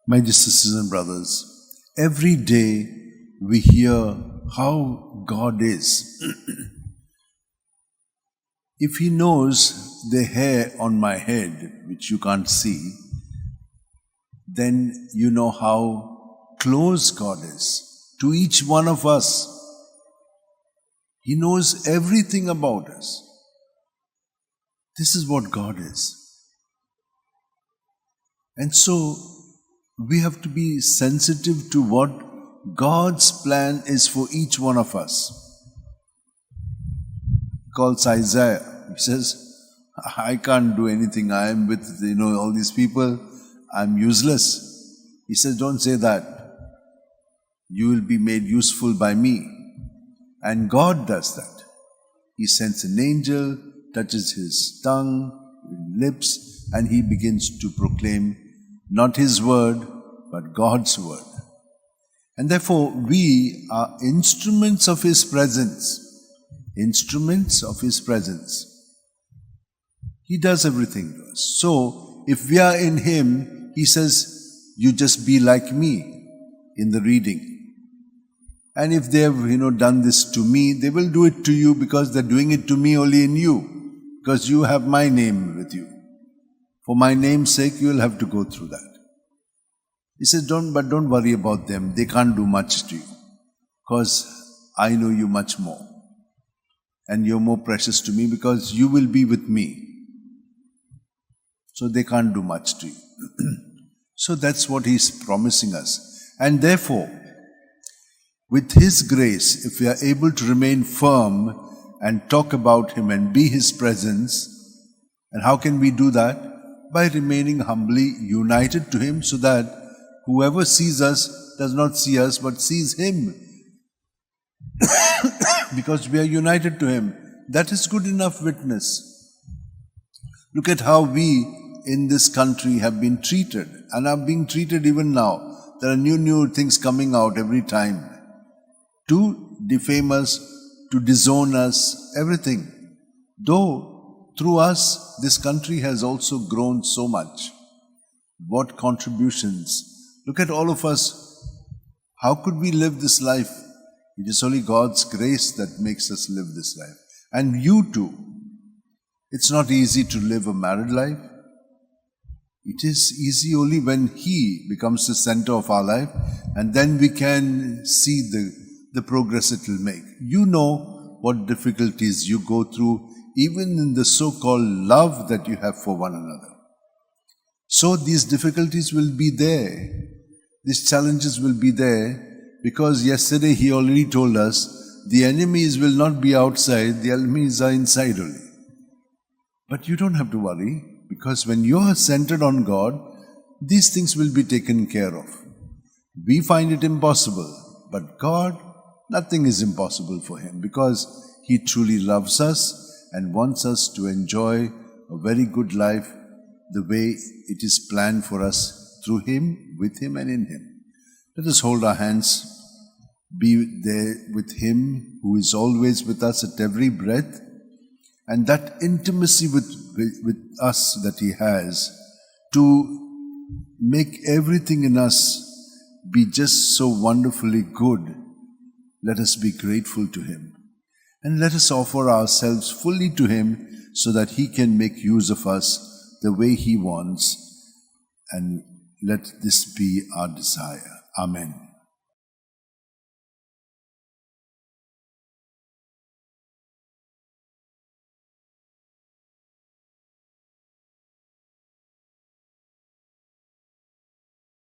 My dear sisters and brothers, every day we hear how God is. If He knows the hair on my head, which you can't see, then you know how close God is to each one of us. He knows everything about us. This is what God is. And so, we have to be sensitive to what God's plan is for each one of us. He calls Isaiah. He says, I can't do anything. I am with, all these people. I'm useless. He says, don't say that. You will be made useful by me. And God does that. He sends an angel, touches his tongue, lips, and he begins to proclaim not his word, but God's word. And therefore, we are instruments of his presence. Instruments of his presence. He does everything to us. So, if we are in him, he says, you just be like me in the reading. And if they have, done this to me, they will do it to you because they're doing it to me only in you. Because you have my name with you. For my name's sake, you will have to go through that. He says, don't worry about them. They can't do much to you. Because I know you much more. And you're more precious to me because you will be with me. So they can't do much to you. So that's what he's promising us. And therefore, with his grace, if we are able to remain firm and talk about him and be his presence, and how can we do that? By remaining humbly united to him so that whoever sees us does not see us but sees him. Because we are united to him. That is good enough witness. Look at how we in this country have been treated and are being treated even now. There are new things coming out every time to defame us, to disown us, everything. Though through us, this country has also grown so much. What contributions. Look at all of us. How could we live this life? It is only God's grace that makes us live this life. And you too. It's not easy to live a married life. It is easy only when He becomes the center of our life, and then we can see the progress it will make. You know what difficulties you go through, even in the so-called love that you have for one another. So these difficulties will be there. These challenges will be there because yesterday he already told us the enemies will not be outside, the enemies are inside only. But you don't have to worry because when you are centered on God, these things will be taken care of. We find it impossible, but God, nothing is impossible for Him because He truly loves us and wants us to enjoy a very good life the way it is planned for us through Him, with Him and in Him. Let us hold our hands, be there with Him who is always with us at every breath, and that intimacy with us that He has to make everything in us be just so wonderfully good. Let us be grateful to Him. And let us offer ourselves fully to Him so that He can make use of us the way He wants. And let this be our desire. Amen.